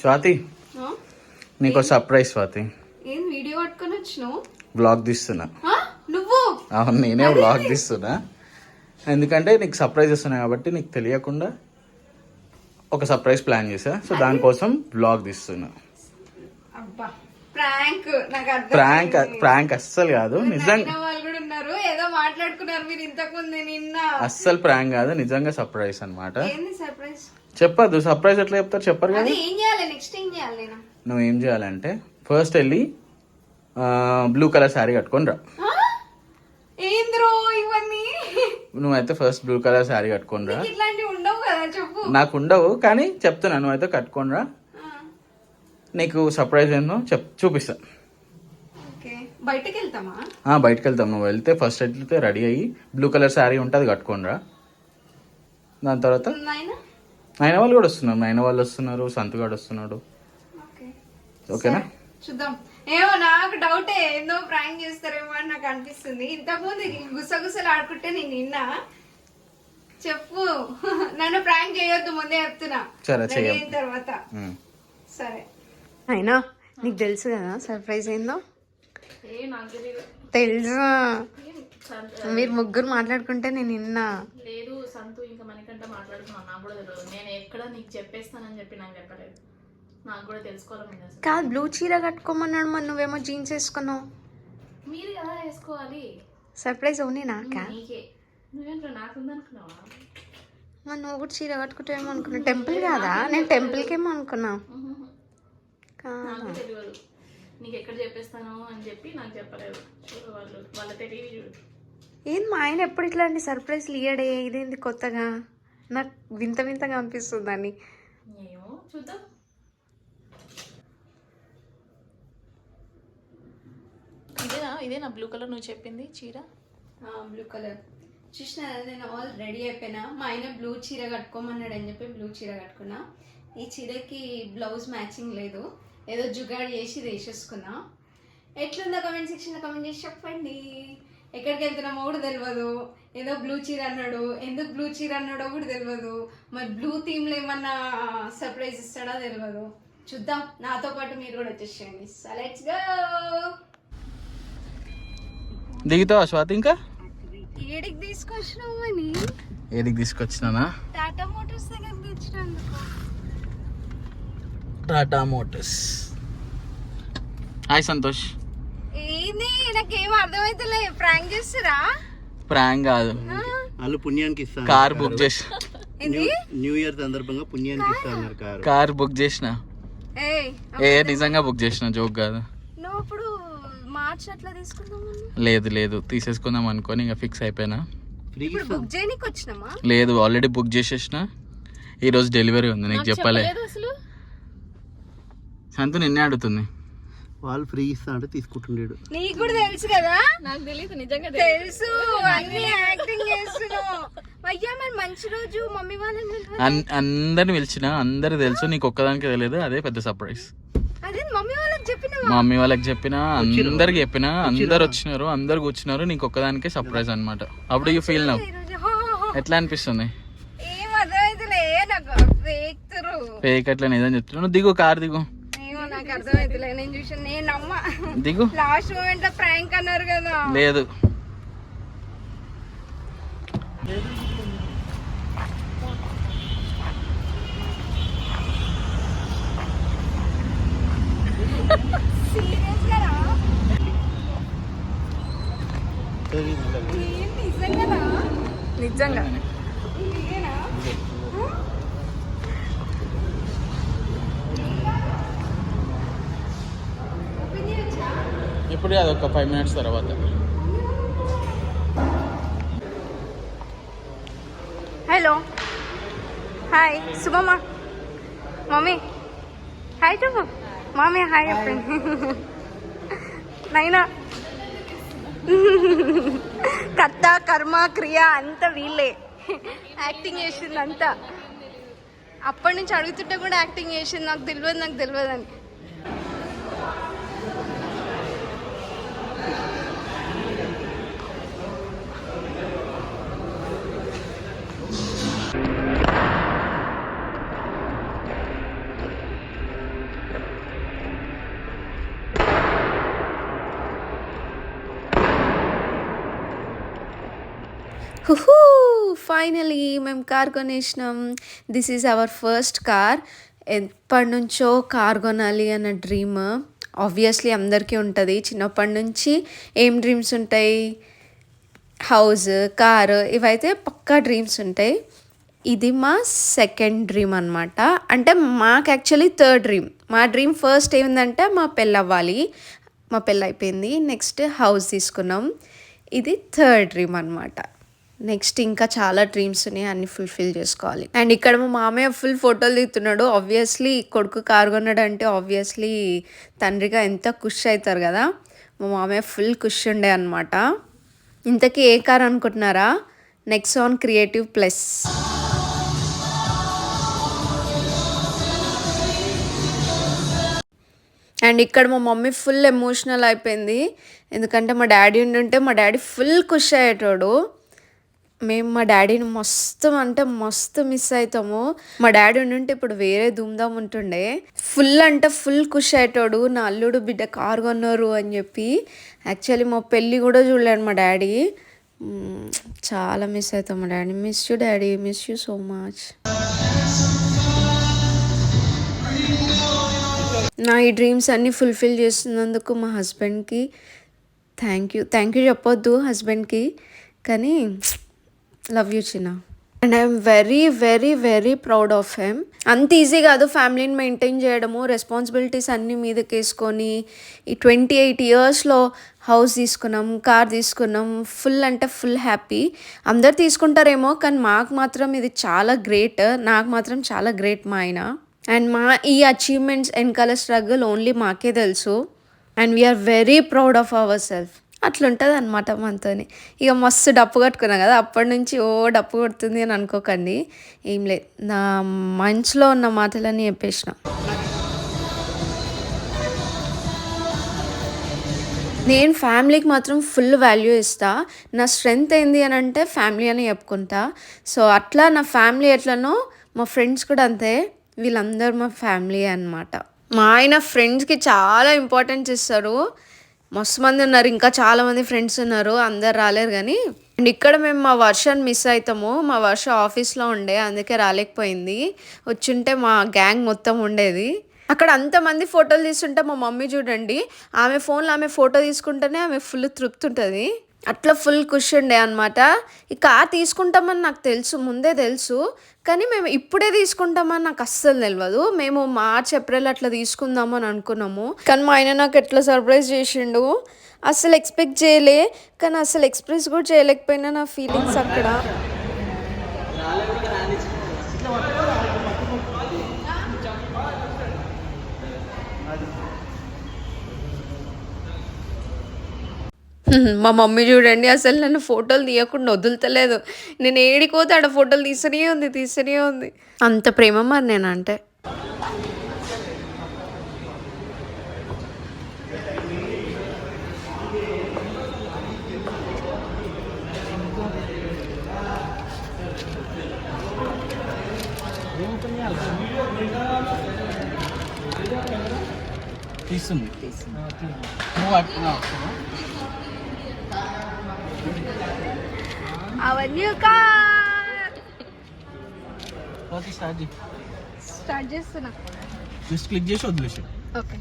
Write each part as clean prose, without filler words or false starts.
స్వాతి నీకు సర్ప్రైజ్ స్వాతి. ఏం వీడియో పట్టుకొని వచ్చినావు? వ్లాగ్ తీస్తున్నా. నువ్వు? అవును, నేనే వ్లాగ్ తీస్తున్నా. ఎందుకంటే నీకు సర్ప్రైజ్ ఇస్తున్నా కాబట్టి నీకు తెలియకుండా ఒక సర్ప్రైజ్ ప్లాన్ చేసా. సో దానికోసం వ్లాగ్ తీస్తున్నా. అబ్బా ప్రాంక్. నాకు ప్రాంక్ ప్రాంక్ అస్సలు కాదు, నిజంగా. వాళ్ళు కూడా ఉన్నారు, ఏదో మాట్లాడుకున్నారు మీరు ఇంతకు ముందు నిన్న. అస్సలు ప్రాంక్ కాదు, నిజంగా సర్ప్రైజ్ అన్నమాట. ఏంది సర్ప్రైజ్? చెప్పద్దు. సర్ప్రైజ్ ఎట్లా చెప్తారు చెప్పరు కదా. ఏం చేయాలి నెక్స్ట్? ఏం చేయాలి నేను? నువ్వేం చేయాలంటే ఫస్ట్ వెళ్ళి బ్లూ కలర్ శారీ కట్టుకొని రా. ఏంద్రో ఇవన్నీ? నువ్వైతే ఫస్ట్ బ్లూ కలర్ శారీ కట్టుకొని రా. ఇట్లాంటివి ఉండవు కదా, చెప్పు. నాకు ఉండవు కానీ చెప్తున్నా, నువ్వైతే కట్టుకొని రా. నీకు సర్ప్రైజ్ ఏందో చూపిస్తా. బయటకు వెళ్తామా? బయటకు వెళ్తాం. నువ్వు వెళ్తే ఫస్ట్ అయితే రెడీ అయ్యి బ్లూ కలర్ శారీ ఉంటుంది కట్టుకొని రా. దాని తర్వాత నైనా వాళ్ళు కూడా వస్తున్నారు. నైనా వాళ్ళు వస్తున్నారు, సంతుగాడు వస్తున్నాడు. ఓకేనా? చూద్దాం. ఏమో నాకు డౌటే, ఏందో ప్రాంక్ చేస్తారేమో అని నాకు అనిపిస్తుంది. ఇంతకుముందు గుసగుసలు ఆడుకుంటే నేను నిన్న. చెప్పు, నన్ను ప్రాంక్ చేయొద్దు ముందే చెప్తున్నా. సరే తర్వాత సరే. అయినా నీకు తెలుసు కదా సర్ప్రైజ్ ఏందో? తెలుసు. మీరు ముగ్గురు మాట్లాడుకుంటే నేను నిన్నా. లేదు సంతు ఇంకా మనకంట మాట్లాడుకున్నాను. నాకు కూడా తెలియదు. నేను ఎక్కడ నీకు చెప్పేస్తానని చెప్పి నాకు చెప్పలేదు. నాకు కూడా తెలుసుకోవాలని. కాదు, బ్లూ చీర కట్టుకోమన్నాడు, మరి నువ్వేమో జీన్స్ వేసుకున్నావు. మీరు కదా వేసుకోవాలి. సర్ప్రైజ్ ఓన్లీ నాకా? నీకే. నువ్వేంటో నాకుందనుకున్నావా? మరి నువ్వు కూడా చీర కట్టుకుంటావేమో అనుకున్నా. టెంపుల్ కాదా? నేను టెంపుల్కేమో అనుకున్నా. నాకు తెలియదు. నీకు ఎక్కడ చెప్పేస్తాను అని చెప్పి నాకు చెప్పలేదు. వాళ్ళ తెలియదు చూడు. ఏంది మా ఆయన ఎప్పుడు ఇట్లాంటి సర్ప్రైజ్లు ఇయ్యడే? ఇదేంది కొత్తగా? నాకు వింత వింతగా అనిపిస్తుంది అని. ఏమో చూద్దాం. ఇదేనా బ్లూ కలర్ నువ్వు చెప్పింది చీర? బ్లూ కలర్ చూసినా. నేను ఆల్ రెడీ అయిపోయినా. మా ఆయన బ్లూ చీర కట్టుకోమన్నాడు అని చెప్పి బ్లూ చీర కట్టుకున్నా. ఈ చీరకి బ్లౌజ్ మ్యాచింగ్ లేదు, ఏదో జుగాడ్ చేసి వేసేసుకున్నా. ఎట్లుందో కమెంట్ సెక్షన్లో కమెంట్ చేసి చెప్పండి. ఎక్కడికి వెళ్తున్నామో కూడా తెలియదు. ఏదో బ్లూ చీర అన్నాడు, ఎందుకు బ్లూ చీర అన్నాడో కూడా తెలియదు. మరి బ్లూ థీమ్లో ఏమన్నా సర్ప్రైజ్ ఇస్తాడో తెలియదు. చూద్దాం. నాతో పాటు మీరు కూడా వచ్చేసేయండి. So let's go. దిగుతావా స్వాతి? ఇంకా ఏడికి తీసుకొచ్చినావు అని? ఏడికి తీసుకొచ్చినానా? టాటా మోటార్స్ దగ్గర తెచ్చినందుకు. టాటా మోటార్స్. హాయ్ సంతోష్. ఏంది? నాకేం అర్థమైతలే. ప్రాంక్ చేస్తారా? ప్రాంక్ కాదు, వాళ్ళు పుణ్యానికి ఇస్తారు. కార్ బుక్ చేసి న్యూ ఇయర్ సందర్భంగా పుణ్యానికి ఇస్తారు. కార్ బుక్ చేసిన. నిజంగా బుక్ చేసిన, జోక్ కాదు. నువ్వు ఇప్పుడు మార్చ్ అట్లా తీసుకుందాం? లేదు తీసేసుకుందాం అనుకోని ఇంకా ఫిక్స్ అయిపోయినా. బుక్ చేయడానికి వచ్చినామా? లేదు, ఆల్రెడీ బుక్ చేసేసిన. ఈరోజు డెలివరీ ఉంది. నీకు చెప్పలే. సంతు నిన్నే అడుగుతుంది. వాళ్ళు ఫ్రీ ఇస్తా అంటే తీసుకుంటుండేడు. నీకు కూడా తెలుసు కదా? నాకు తెలియదు, నిజంగా తెలుసు. అన్ని యాక్టింగ్ చేస్తున్నావు. అయ్యా మరి మంచి రోజు మమ్మీ వాళ్ళని అందరిని పిలిచిన, అందరు తెలుసు, నీకు ఒక్కదానికి తెలియదు. అదే పెద్ద సర్ప్రైజ్. అదే మమ్మీ వాళ్ళకి చెప్పిన, మమ్మీ వాళ్ళకి చెప్పినా, అందరికి చెప్పినా, అందరు వచ్చినారు, అందరు కూర్చున్నారు. నీకు ఒక్కదానికే సర్ప్రైజ్ అనమాట. అప్పుడు యూ ఫీల్ నవ్? ఎట్లా అనిపిస్తుంది? ఏం అర్థమైతలే నాకు. ఫేక్ అట్లా నిజం చెప్తున్నాను. దిగు, కార్ దిగు. నాకు అర్థమైతలే. నేను చూసాను, నేను నమ్మ. దిగు. లాస్ట్ మూమెంట్ లో ప్రాంక్ అన్నారు కదా. లేదు సీరియస్ గా రా? నిజంగా? నిజంగా ఇప్పుడు అది ఒక 5 minutes తర్వాత. Hello, hi Sumamma. Mummy hi చెప్పు. మమ్మీ హాయ్ చెప్పండి. నైనా కర్త కర్మ క్రియ అంతా వీళ్ళే యాక్టింగ్ చేసింది అంతా. అప్పటి నుంచి అడుగుతుంటే కూడా యాక్టింగ్ చేసింది. నాకు తెలియదు అని. హుహూ ఫైనలీ మేము కార్ కొనేసినాం. This is our first car. ఎప్పటి నుంచో కార్ కొనాలి అన్న డ్రీమ్ ఆబ్వియస్లీ అందరికీ ఉంటుంది. చిన్నప్పటి నుంచి ఏం డ్రీమ్స్ ఉంటాయి? హౌస్, కారు, ఇవైతే పక్కా డ్రీమ్స్ ఉంటాయి. ఇది మా సెకండ్ డ్రీమ్ అనమాట. అంటే మాకు యాక్చువల్లీ థర్డ్ డ్రీమ్. మా డ్రీమ్ ఫస్ట్ ఏంటంటే మా పెళ్ళి అవ్వాలి. మా పెళ్ళి అయిపోయింది. నెక్స్ట్ హౌస్ తీసుకున్నాం. ఇది థర్డ్ డ్రీమ్ అనమాట. నెక్స్ట్ ఇంకా చాలా డ్రీమ్స్ ఉన్నాయి, అన్ని ఫుల్ఫిల్ చేసుకోవాలి. అండ్ ఇక్కడ మా మామయ్య ఫుల్ ఫోటోలు దిగుతున్నాడు. ఆబ్వియస్లీ కొడుకు కారు కొన్నాడు అంటే ఆబ్వియస్లీ తండ్రిగా ఎంత ఖుష్ అవుతారు కదా. మా మామయ్య ఫుల్ ఖుష్ ఉండే అనమాట. ఇంతకీ ఏ కార్ అనుకుంటున్నారా? Nexon creative plus. అండ్ ఇక్కడ మా మమ్మీ ఫుల్ ఎమోషనల్ అయిపోయింది. ఎందుకంటే మా డాడీ ఉండుంటే మా డాడీ ఫుల్ ఖుష్ అయ్యేటోడు. మేము మా డాడీని మస్తు అంటే మస్తు మిస్ అవుతాము. మా డాడీ ఉండుంటే ఇప్పుడు వేరే ధూమ్ధామ్ ఉంటుండే. ఫుల్ అంటే ఫుల్ ఖుష్ అయ్యేటోడు. నా అల్లుడు బిడ్డ కారు కొన్నారు అని చెప్పి. యాక్చువల్లీ మా పెళ్ళి కూడా చూడలేడు మా డాడీ. చాలా మిస్ అవుతాం మా daddy. Miss you daddy, miss you so much. నా ఈ డ్రీమ్స్ అన్నీ ఫుల్ఫిల్ చేస్తున్నందుకు మా హస్బెండ్కి థ్యాంక్ యూ చెప్పొద్దు హస్బెండ్కి, కానీ లవ్ యూ చిన్న. And I'm very very very proud of him. అంత ఈజీ కాదు ఫ్యామిలీని మెయింటైన్ చేయడము, రెస్పాన్సిబిలిటీస్ అన్నీ మీదకి వేసుకొని ఈ 28 yearsలో హౌస్ తీసుకున్నాం, కార్ తీసుకున్నాం. ఫుల్ అంటే ఫుల్ హ్యాపీ. అందరు తీసుకుంటారేమో కానీ మాకు మాత్రం ఇది చాలా గ్రేట్. నాకు మాత్రం చాలా గ్రేట్ మా ఆయన. అండ్ మా ఈ అచీవ్మెంట్స్ వెనకాల స్ట్రగుల్ ఓన్లీ మాకే తెలుసు. And we are very proud of our self. అట్లుంటుంది అనమాట మనతోని. ఇక మస్తు డప్పు కట్టుకున్నాం కదా, అప్పటి నుంచి డప్పు కొడుతుంది అని అనుకోకండి. ఏం లేదు, నా మనసులో ఉన్న మాటలన్నీ చెప్పేసిన. నేను ఫ్యామిలీకి మాత్రం ఫుల్ వాల్యూ ఇస్తా. నా స్ట్రెంగ్త్ ఏంది అని అంటే ఫ్యామిలీ అని చెప్పుకుంటా. సో అట్లా నా ఫ్యామిలీ ఎట్లనో మా ఫ్రెండ్స్ కూడా అంతే. వీళ్ళందరూ మా ఫ్యామిలీ అన్నమాట. మా ఆయన ఫ్రెండ్స్కి చాలా ఇంపార్టెన్స్ ఇస్తారు. మస్తు మంది ఉన్నారు, ఇంకా చాలామంది ఫ్రెండ్స్ ఉన్నారు, అందరు రాలేరు కానీ. అండ్ ఇక్కడ మేము మా వర్షాన్ని మిస్ అవుతాము. మా వర్ష ఆఫీస్లో ఉండే, అందుకే రాలేకపోయింది. వచ్చుంటే మా గ్యాంగ్ మొత్తం ఉండేది. అక్కడ అంతమంది ఫోటోలు తీస్తుంటే మా మమ్మీ చూడండి, ఆమె ఫోన్లో ఆమె ఫోటో తీసుకుంటేనే ఆమె ఫుల్ తృప్తి ఉంటుంది. అట్లా ఫుల్ ఖుషి ఉండే అనమాట. ఈ కార్ తీసుకుంటామని నాకు తెలుసు, ముందే తెలుసు, కానీ మేము ఇప్పుడే తీసుకుంటామని నాకు అస్సలు తెలియదు. మేము మార్చ్ ఏప్రిల్ అట్లా తీసుకుందామని అనుకున్నాము. కానీ మా ఆయన నాకు ఎట్లా సర్ప్రైజ్ చేసిండు, అస్సలు ఎక్స్పెక్ట్ చేయలే. కానీ అసలు ఎక్స్ప్రెస్ కూడా చేయలేకపోయినా నా ఫీలింగ్స్ అక్కడ. మా మమ్మీ చూడండి అసలు నన్ను ఫోటోలు తీయకుండా వదులుతలేదు. నేను ఏడిపోతే ఆడ ఫోటోలు తీస్తూనే ఉంది. అంత ప్రేమ మరి నేనంటే. తీస్తుంది. స్టార్ట్ చేస్తున్నా. జస్ట్ క్లిక్ చేసి వదిలేసి. ఓకే.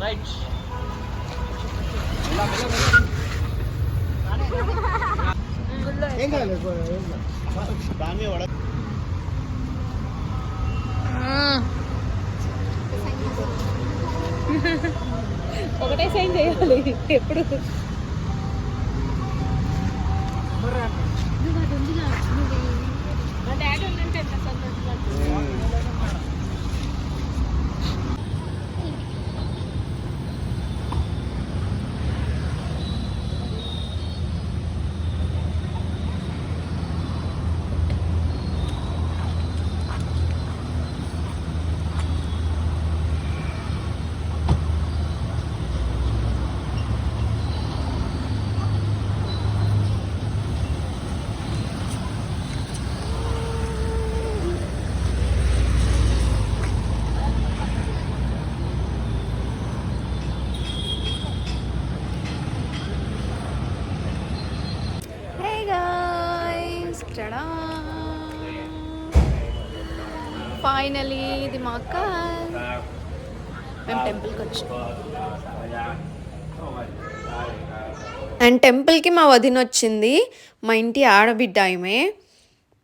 రైట్. ఏం కాదు దాని వడ ఒకటే సైన్ చేయాలి ఎప్పుడు. మా డాడీ ఉందంటే ఎంత సంతోషంగా. ఫైనలీ ఇది మా కార్. మేము టెంపుల్కి వచ్చాం. అండ్ టెంపుల్కి మా వదిన వచ్చింది, మా ఇంటి ఆడబిడ్డ ఆమె.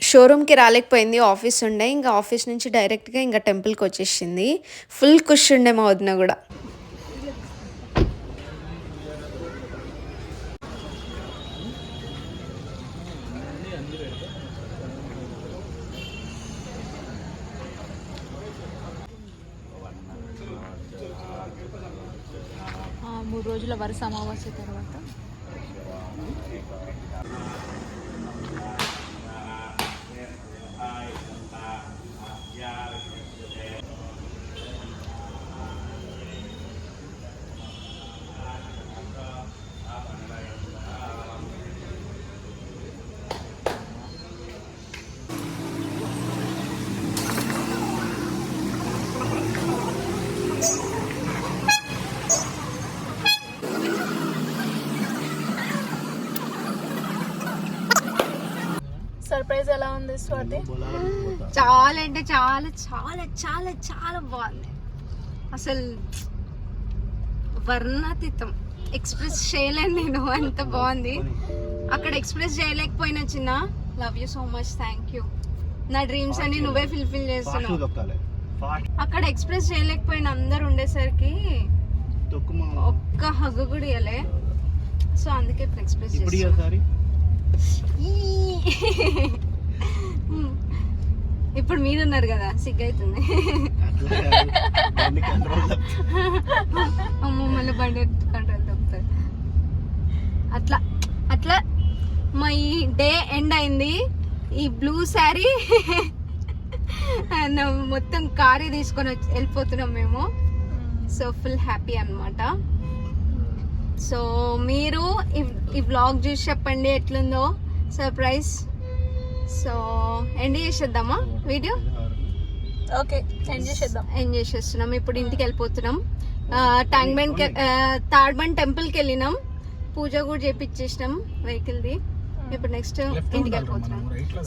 షోరూమ్కి రాలేకపోయింది, ఆఫీస్ ఉండే. ఇంకా ఆఫీస్ నుంచి డైరెక్ట్గా ఇంకా టెంపుల్కి వచ్చేసింది. ఫుల్ ఖుషి ఉండే మా వదిన కూడా. మూడు రోజుల వరుస అమావాస్య తర్వాత సర్ప్రైజ్ ఎలా ఉంది స్వాతి? చాలా అంటే చాలా చాలా చాలా చాలా బాగుంది. అసలు వర్ణాతీతం, ఎక్స్ప్రెస్ చేయలేను నేను, అంత బాగుంది. అక్కడ ఎక్స్ప్రెస్ చేయలేకపోయినా చిన్న, love you so much, thank you. నా డ్రీమ్స్ అన్ని నువ్వే ఫుల్ఫిల్ చేస్తున్నావు. అక్కడ ఎక్స్ప్రెస్ చేయలేకపోయినా అందరు ఉండేసరికి ఒక్క హగ్గు కూడా ఇవ్వలే. సో అందుకే ఇప్పుడు ఎక్స్ప్రెస్ చేస్తాను. ఇప్పుడు మీరున్నారు కదా, సిగ్గైతుంది. అమ్మ మళ్ళీ బండి కంట్రోల్ తప్పుతుంది. అట్లా అట్లా మా ఈ డే ఎండ్ అయింది. ఈ బ్లూ శారీ మొత్తం కారీ తీసుకొని వెళ్ళిపోతున్నాం మేము. సో ఫుల్ హ్యాపీ అన్నమాట. సో మీరు ఈ వ్లాగ్ చూసి చెప్పండి ఎట్లుందో సర్ప్రైజ్. సో ఎండ్ చేసేద్దామా వీడియో? ఓకే, ఎండ్ చేసేస్తున్నాం. ఇప్పుడు ఇంటికి వెళ్ళిపోతున్నాం. ట్యాంక్ బండ్ తాడ్బండ్ టెంపుల్కి వెళ్ళినాం, పూజ కూడా చేపించేసినాం వెహికల్ది. ఇప్పుడు నెక్స్ట్ ఇంటికి వెళ్ళిపోతున్నాం.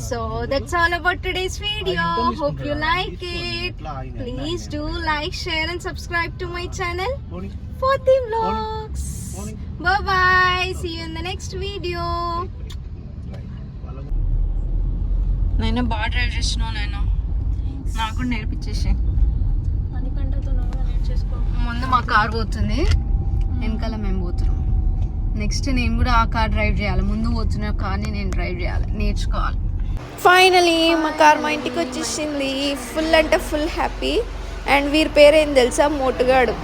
So that's all about today's video. Hope you like it. Please do like, share and subscribe to my channel Forthi Vlogs. Bye bye. See you in the next video. నేను బాగా drive చేస్తున్నావు, నేను నాకు కూడా నేర్పించేసి. ముందు మా కార్ పోతుంది, వెనకాల మేము పోతున్నాం. నెక్స్ట్ నేను కూడా ఆ కార్ డ్రైవ్ చేయాలి. ముందు పోతున్న కార్ని నేను డ్రైవ్ చేయాలి, నేర్చుకోవాలి. ఫైనలీ మా కార్ మా ఇంటికి వచ్చేసింది. ఫుల్ అంటే ఫుల్ హ్యాపీ. అండ్ వీరి పేరు ఏం తెలుసా? మోటుగాడు.